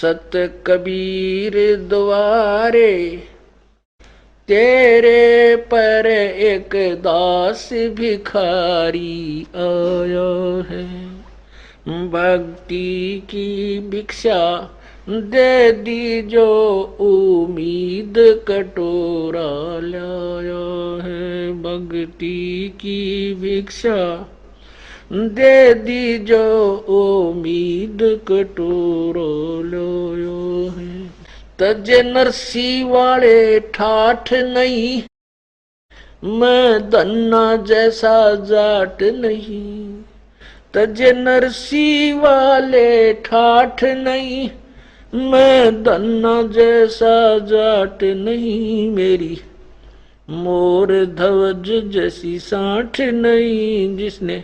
सत कबीर द्वारे तेरे पर एक दास भिखारी आया है। भक्ति की भिक्षा दे दी जो उम्मीद कटोरा लाया है। भक्ति की भिक्षा दे दी जो उम्मीद कटोरा लाया है। तजे नरसी वाले ठाठ नहीं, मैं धन्ना जैसा जाट नहीं। तजे नरसी वाले ठाठ नहीं, मैं धन्ना जैसा जाट नहीं। मेरी मोर ध्वज जैसी साठ नहीं, जिसने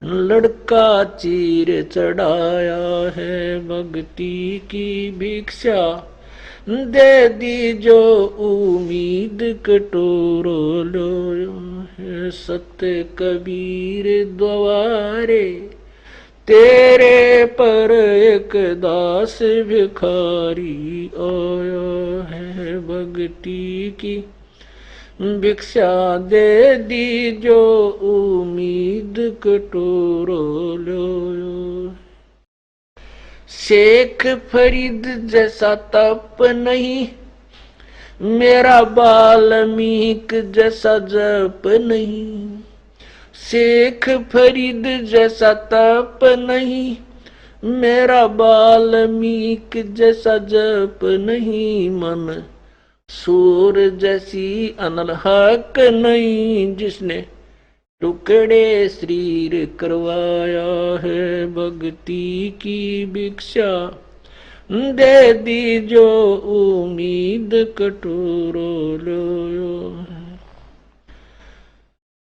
लड़का चीर चढ़ाया है। भक्ति की भिक्षा दे दी जो उम्मीद कटोरो लोयो है। सत्य कबीर द्वारे तेरे पर एक दास भिखारी आया है। भक्ति की भिक्षा दे दी जो उम्मीद कटोरो लो। शेख फरीद जैसा तप नहीं, मेरा वाल्मीकि जैसा जप नहीं। शेख फरीद जैसा तप नहीं, मेरा वाल्मीकि जैसा जप नहीं। मन सूर जैसी अनलहक नहीं, जिसने टुकड़े शरीर करवाया है। भक्ति की भिक्षा दे दी जो उम्मीद कटोरो लो।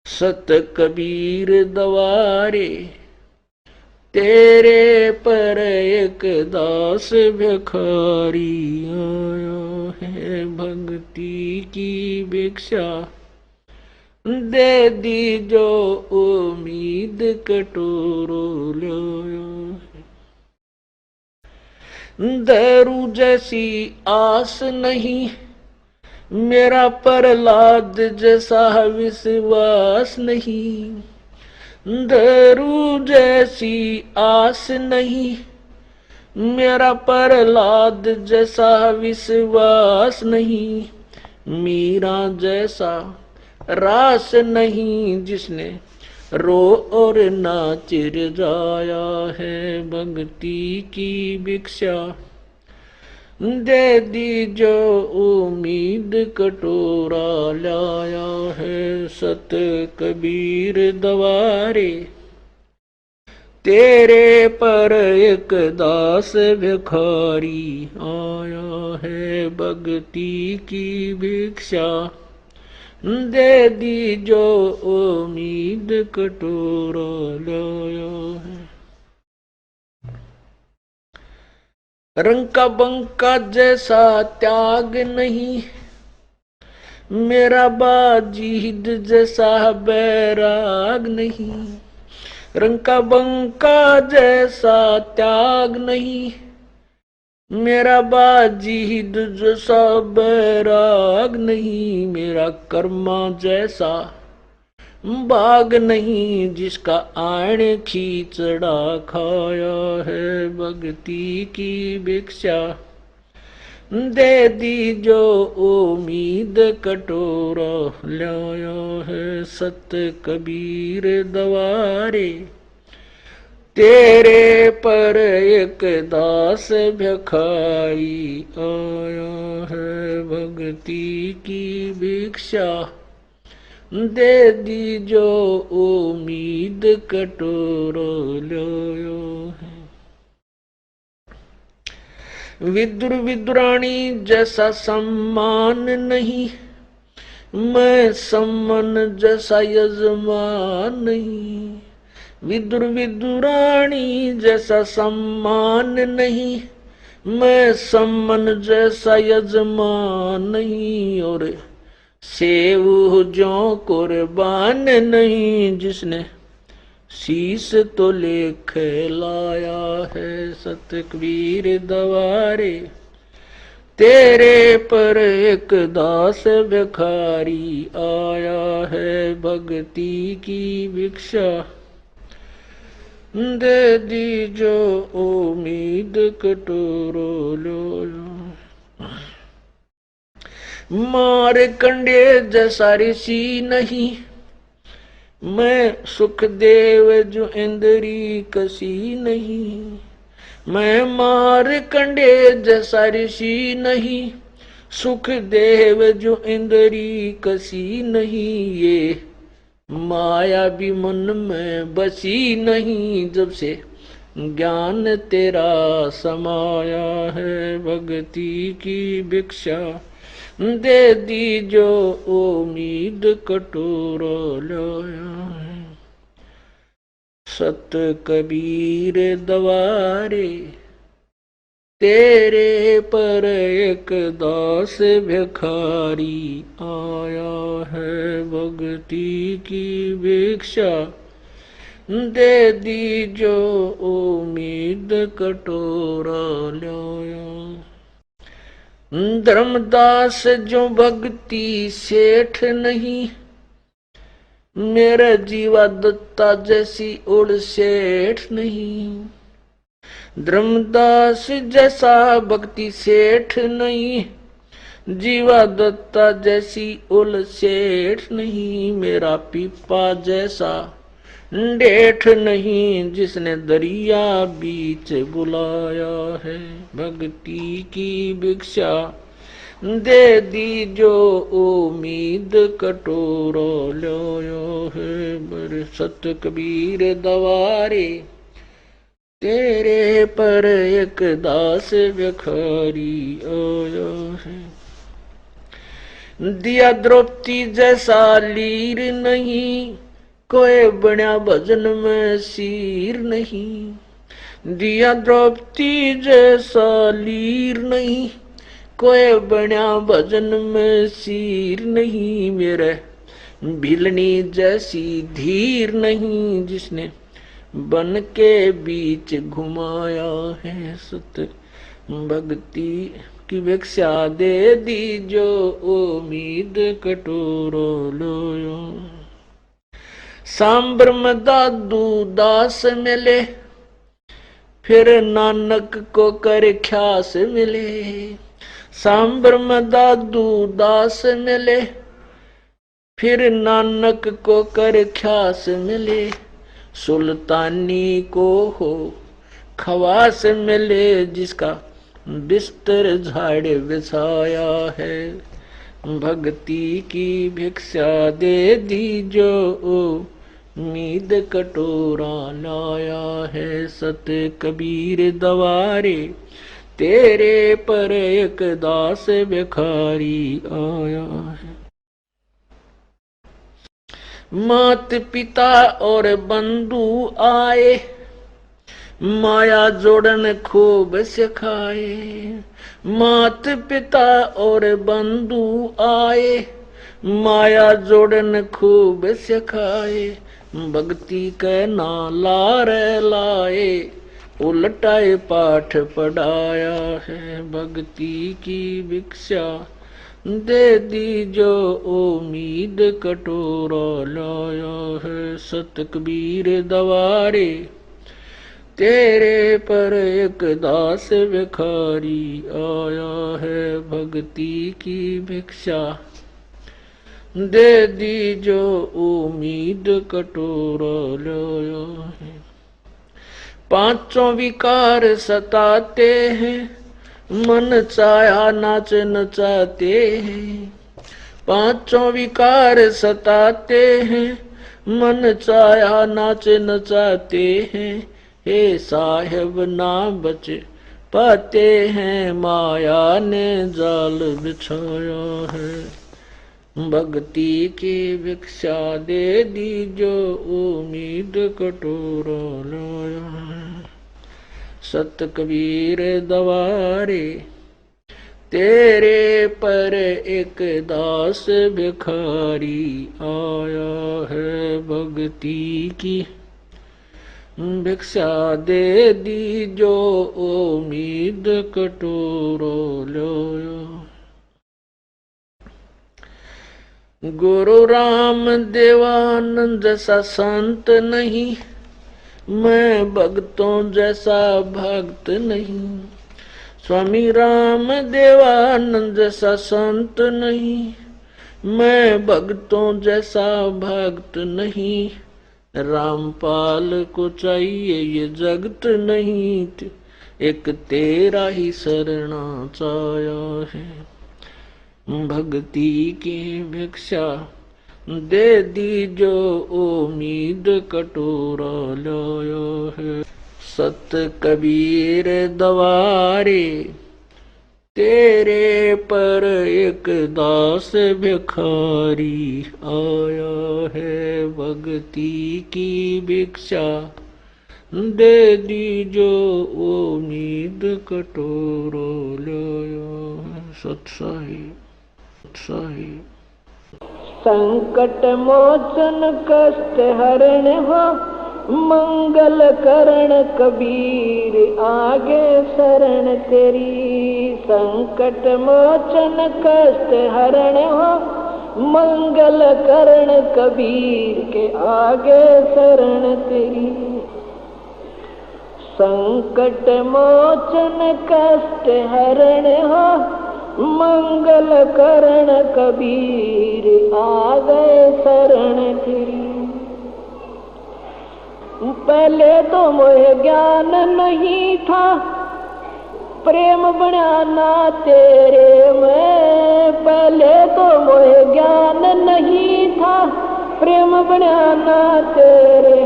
सत कबीर द्वारे तेरे पर एक दास भिखारी आया है। भक्ति की भिक्षा दे दी जो उम्मीद कटोरो लो। दारू जैसी आस नहीं, मेरा प्रहलाद जैसा विश्वास नहीं। दारू जैसी आस नहीं, मेरा प्रहलाद जैसा विश्वास नहीं। मीरा जैसा रास नहीं, जिसने रो और नाच जाया है। भक्ति की भिक्षा दे दी जो उम्मीद कटोरा लाया है। सत कबीर द्वारे तेरे पर एक दास भिखारी आया है। भक्ति की भिक्षा दे दी जो उम्मीद कटोरा लाया है। रंग का बंका जैसा त्याग नहीं, मेरा बाजीद जैसा बैराग नहीं। रंग का बंका जैसा त्याग नहीं, मेरा बाजीद जैसा बैराग नहीं। मेरा कर्मा जैसा बाग नहीं, जिसका आण खींचड़ा खाया है। भक्ति की भिक्षा दे दी जो उम्मीद कटोरा लाया है। सत कबीर द्वारे तेरे पर एक दास भिखारी आया है। भक्ति की भिक्षा दे दी जो उम्मीद कटोरो लो है। विदुर विदुरानी जैसा सम्मान नहीं, मैं सम्मान जैसा यजमान नहीं। विदुर विदुरानी जैसा सम्मान नहीं, मैं सम्मान जैसा यजमान नहीं। और सेव जो कुर्बान नहीं, जिसने शीश तो लेख लाया है सत कबीर दवारे, तेरे पर एक दास भिखारी आया है भक्ति की भिक्षा, दे दी जो उम्मीद कटोरो लो। मार कंडे जैसा ऋषि नहीं, मैं सुखदेव जो इंद्री कसी नहीं, मैं मार कंडे जैसा ऋषि नहीं, सुखदेव जो इंद्री कसी नहीं, ये माया भी मन में बसी नहीं, जब से ज्ञान तेरा समाया है भक्ति की भिक्षा, दे दी जो उम्मीद कटोरो लाया है। सत कबीर दवारे, तेरे पर एक दास भिखारी आया है भक्ति की भिक्षा, दे दी जो उम्मीद कटोरा लाया। धर्मदास जो भक्ति सेठ नहीं, मेरा जीवा दत्ता जैसी उड़ सेठ नहीं, धर्मदास जैसा भक्ति सेठ नहीं, जीवा दत्ता जैसी उल सेठ नहीं, मेरा पीपा जैसा डेठ नहीं, जिसने दरिया बीच बुलाया है भक्ति की भिक्षा, दे दी जो उम्मीद कटोरो लाया है। बर सत कबीर दवारे, तेरे पर एक दास भिखारी आया है। दिया द्रौपदी जैसा लीर नहीं, कोई बना भजन में सीर नहीं, दिया द्रौपदी जैसा लीर नहीं, कोई बना भजन में सीर नहीं, मेरे भिलनी जैसी धीर नहीं, जिसने बन के बीच घुमाया है सत भक्ति की भिक्षा, दे दी जो उम्मीद कटोरो लो। सांबर में दादू दास मिले, फिर नानक को कर ख्यास मिले, सांबर में दादू दास मिले, फिर नानक को कर ख्यास मिले, सुल्तानी को हो खवास मिले, जिसका बिस्तर झाड़ बिछाया है भक्ति की भिक्षा, दे दी जो उम्मीद कटोरा लाया है सत कबीर दवारे, तेरे पर एक दास भिखारी आया है। मात पिता और बंधु आए, माया जोड़न खूब सिखाए, मात पिता और बंधु आए, माया जोड़न खूब सिखाए, भक्ति के नाला रे लाए, उलटाए पाठ पढ़ाया है भक्ति की भिक्षा, दे दी जो उम्मीद कटोरा लाया है सत कबीर दवारे, तेरे पर एक दास भिखारी आया है भक्ति की भिक्षा, दे दी जो उम्मीद कटोरा लाया है। पांचों विकार सताते हैं, मन चाया नाच नचाते हैं, पांचों विकार सताते हैं, मन चाया नाच नचाते हैं, हे साहेब ना बच पाते हैं, माया ने जाल बिछाया है भक्ति की भिक्षा, दे दी जो उम्मीद कटोरा लाया है सत कबीर दवारे, तेरे पर एक दास भिखारी आया है भक्ति की भिक्षा दे दी जो उम्मीद कटोरो लो। गुरु राम देवानंद जैसा संत नहीं, मैं भक्तों जैसा भक्त नहीं। स्वामी राम देवानंद जैसा संत नहीं, मैं भक्तों जैसा भक्त नहीं। रामपाल को चाहिए ये जगत नहीं, एक तेरा ही शरणा चाया है। भक्ति की भिक्षा दे दी जो उम्मीद कटोरा लाया है। सत कबीर दवारे तेरे पर एक दास भिखारी आया है। भक्ति की भिक्षा दे दी जो उम्मीद कटोरा लाया है। सत्साहिब संकट मोचन कष्ट हरण हो, मंगल करण कबीर आगे शरण तेरी। संकट मोचन कष्ट हरण हो, मंगल करण कबीर के आगे शरण तेरी। संकट मोचन कष्ट हरण हो, मंगल करण कबीर आ गए शरण तेरी। पहले तो मोह ज्ञान नहीं था, प्रेम बनाना तेरे में। पहले तो मोह ज्ञान नहीं था, प्रेम बनाना तेरे।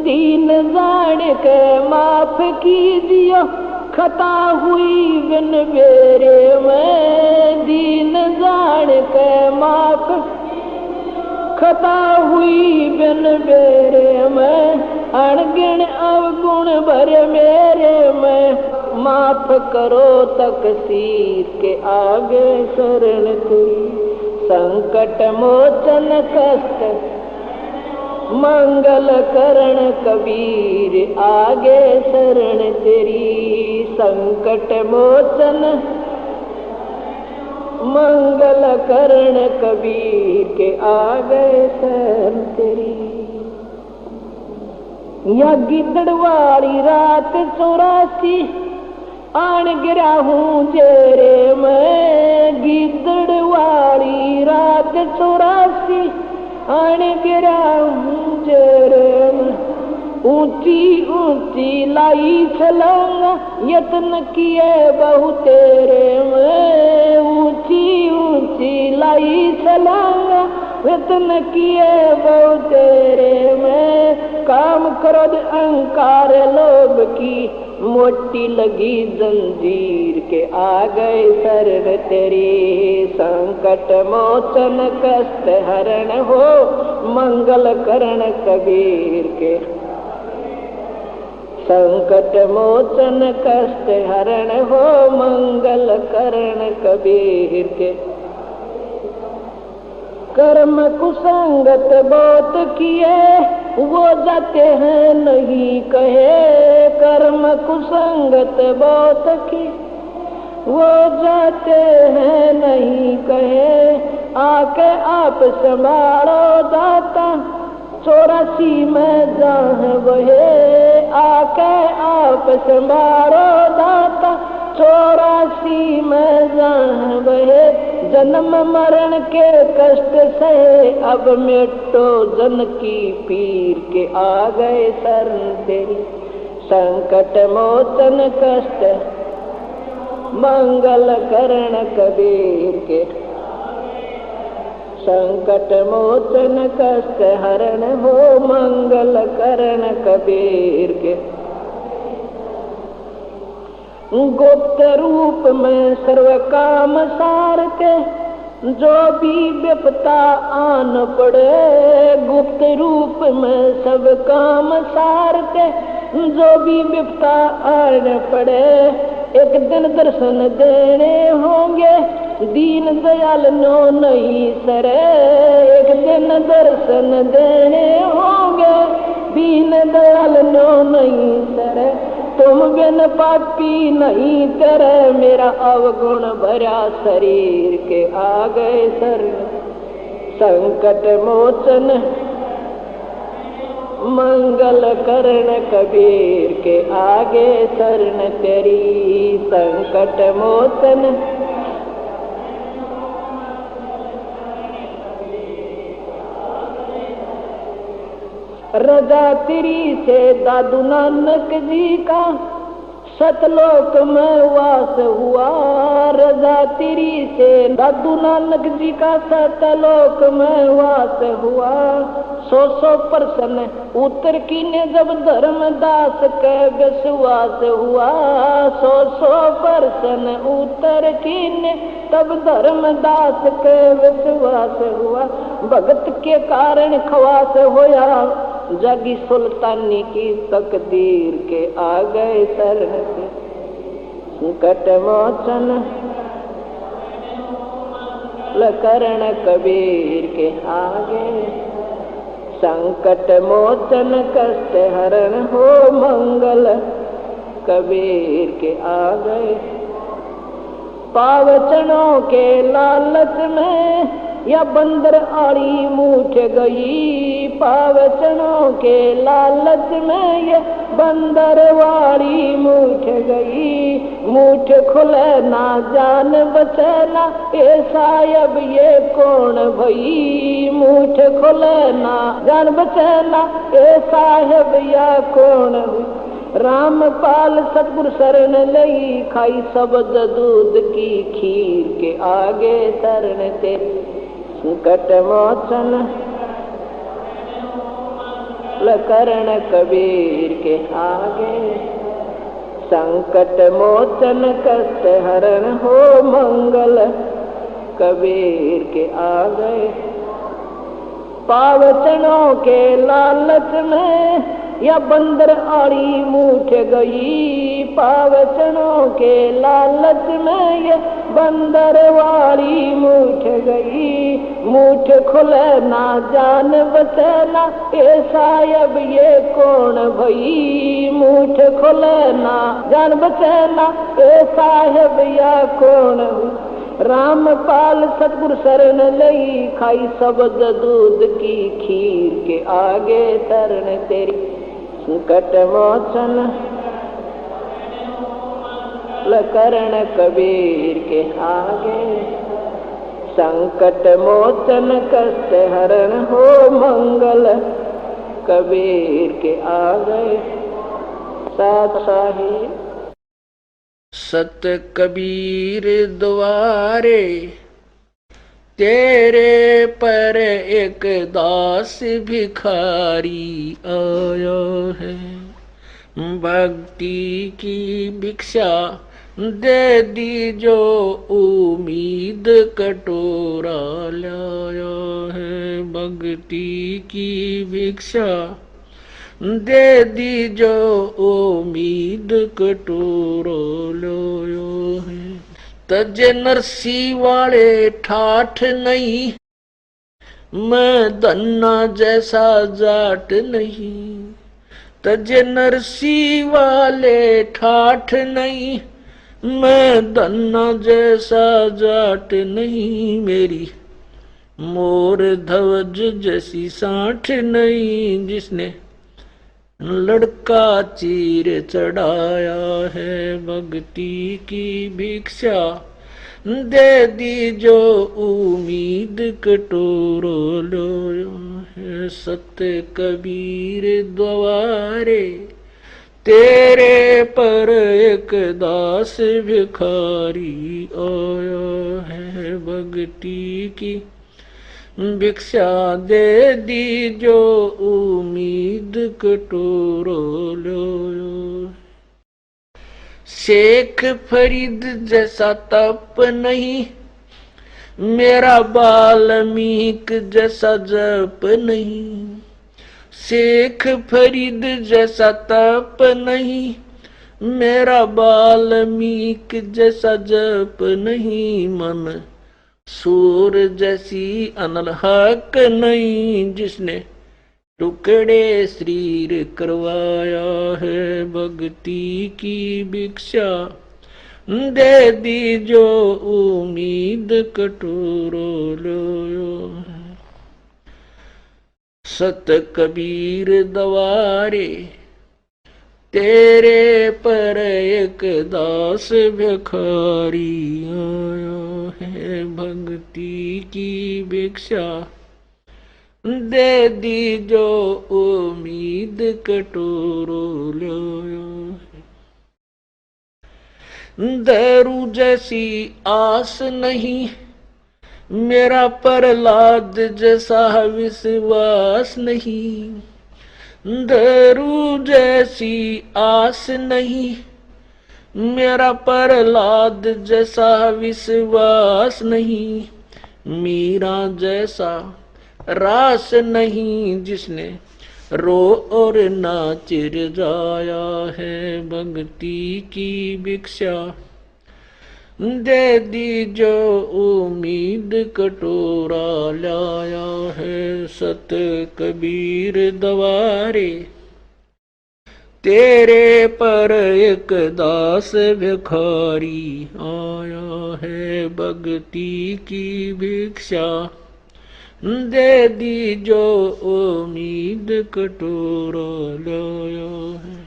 दीन जान के माफ कीजियो, खता हुई बिन बेरे में। दीन जान के माफ खता हुई बिन बेरे में। अणगिण अवगुण भरे मेरे में, माफ करो तकसीर के आगे शरण तेरी। संकट मोचन कष्ट मंगल करण कबीर आगे शरण तेरी। संकट मोचन मंगल करण कबीर के आगे शरण तेरी। या गिद्दड़ वाली रात 84 आन गिरा हूँ जेरे में। गिद्दड़ वाली रात 84 आन गिरा हूँ जेरे में। ऊंची ऊंची लाई छलांगा, यत्न किए बहु तेरे में। ऊंची ऊंची लाई छलांगा, यत्न किए बहु तेरे में। काम क्रोध अहंकार लोभ की मोटी लगी जंजीर के आ गए शरण तेरी। संकट मोचन कष्ट हरण हो, मंगल करण कबीर के। संकट मोचन कष्ट हरण हो, मंगल करण कबीर के। कर्म कुसंगत बहुत किए, वो जाते हैं नहीं कहे। कर्म कुसंगत बहुत की, वो जाते हैं नहीं कहे। आके आप संभालो दाता, 84 में जहाँ वहे। आके आप संभालो दाता, 84 में जहाँ वहे। जन्म मरण के कष्ट से अब मिटो जन की पीर के आ गए शरण तेरी। संकट मोचन कष्ट मंगल करण कबीर के। संकट मोचन कष्ट हरण हो, मंगल करण कबीर के। गुप्त रूप में सर्व काम सारते, जो भी विपता आन पड़े। गुप्त रूप में सब काम सारते, जो भी विपता आन पड़े। एक दिन दर्शन देने होंगे, दीन दयाल नो नहीं सरे। एक दिन दर्शन देने होंगे, बीन दयाल नो नहीं सरे, तुम बिन पापी नहीं तेरे, मेरा अवगुण भरा शरीर के आ गए सर। संकट मोचन मंगल करण कबीर के आगे शरण तेरी, संकट मोचन रजा तेरी से दादू नानक जी का सतलोक में वास हुआ, रजा तेरी से दादू नानक जी का सतलोक में वास हुआ। 100% उत्तर की ने जब धर्मदास के विश्वास हुआ, 100% उत्तर की ने तब धर्मदास के विश्वास हुआ। भगत के कारण खवास होया, जगी सुल्तानी की तकदीर के आ गए शरण के, संकट मोचन करण कबीर के आगे, संकट मोचन कष्ट हरण हो मंगल कबीर के आ गए। पावचनों के लालच में या बंदर आड़ी मूठ गई, पावचनों के लालच में ये बंदर वाड़ी मूठ गई। मूठ खुले ना जान बचना, ऐसा अब ये कौन भई, मूठ खुले ना जान बचना, ऐसा अब या कौन हुई। रामपाल सतगुरु शरण लई, खाई शब्द दूध की खीर के आगे शरण ते, संकट मोचन करण कबीर के आगे, संकट मोचन कष्ट हरण हो मंगल कबीर के आगे। पावचनों के लालच में या बंदर आड़ी मूठ गई, पावचनों के लालच में ये बंदर वाड़ी मूठ गई। मूठ खुले ना जान बचना, ऐसा अब ये कौन भई, मूठ खुले ना जान बचना, ऐसा अब या कौन हुई। रामपाल सतगुरु शरण लई, खाई शब्द दूध की खीर के आगे शरण तेरी, संकट मोचन करण कबीर के आगे, संकट मोचन कष्ट हरण हो मंगल कबीर के आगे। साथ साहिब सत कबीर द्वारे तेरे पर एक दास भिखारी आया है, भक्ति की भिक्षा दे दी जो उम्मीद कटोरा लाया है, भक्ति की भिक्षा दे दी जो उम्मीद कटोरा लाया है। तज नरसी वाले ठाठ नहीं, मैं धन्ना जैसा जाट नहीं। तज नरसी वाले ठाठ नहीं, मैं धन्ना जैसा जाट नहीं। मेरी मोर ध्वज जैसी साठ नहीं, जिसने लड़का चीर चढ़ाया है। भक्ति की भिक्षा दे दी जो उम्मीद कटोरो लो है। सत्य कबीर द्वारे तेरे पर एक दास भिखारी आया है, भक्ति की भिक्षा दे दी जो उम्मीद कटोरो लो। शेख फरीद जैसा तप नहीं, मेरा बाल्मीक जैसा जप नहीं। शेख फरीद जैसा तप नहीं, मेरा बाल्मीक जैसा जप नहीं। मन सूर जैसी अनल हक नहीं, जिसने टुकड़े शरीर करवाया है भक्ति की भिक्षा, दे दी जो उम्मीद कटोरो लो। सत कबीर दवारे तेरे पर एक दास भिखारी आया है भक्ति की भिक्षा, दे दी जो उम्मीद कटोरो लो। दारू जैसी आस नहीं मेरा प्रहलाद जैसा विश्वास नहीं, दारू जैसी आस नहीं मेरा प्रहलाद जैसा विश्वास नहीं, मीरा जैसा रास नहीं जिसने रो और नाच जाया है भक्ति की भिक्षा, दे दी जो उम्मीद कटोरा लाया है। सत कबीर दवारे तेरे पर एक दास भिखारी आया है भक्ति की भिक्षा, दे दी जो उम्मीद कटोरा लाया है।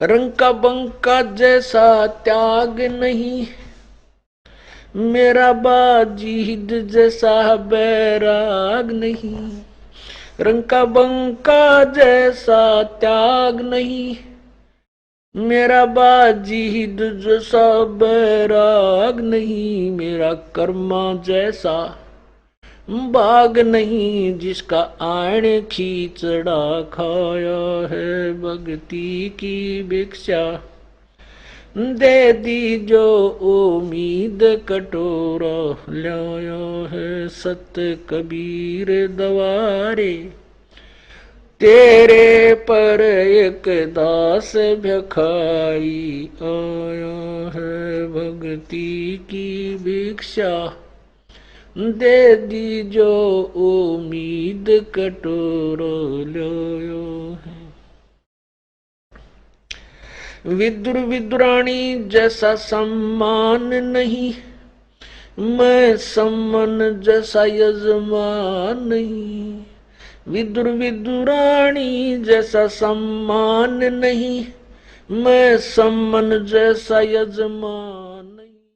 रंग का बंका जैसा त्याग नहीं मेरा बाजीद जैसा बैराग नहीं, रंग का बंका जैसा त्याग नहीं मेरा बाजीद जैसा बैराग नहीं, मेरा कर्मा जैसा बाग नहीं जिसका आण खींचड़ा खाया है भक्ति की भिक्षा, दे दी जो उम्मीद कटोरा लाया है। सत कबीर दवारे तेरे पर एक दास भिखारी आया है भक्ति की भिक्षा, दे दी जो उम्मीद कटोरा लाया है। विदुर विदुरानी जैसा सम्मान नहीं मैं सम्मन जैसा यजमान नहीं, विदुर विदुरानी जैसा सम्मान नहीं मैं सम्मन जैसा यजमान।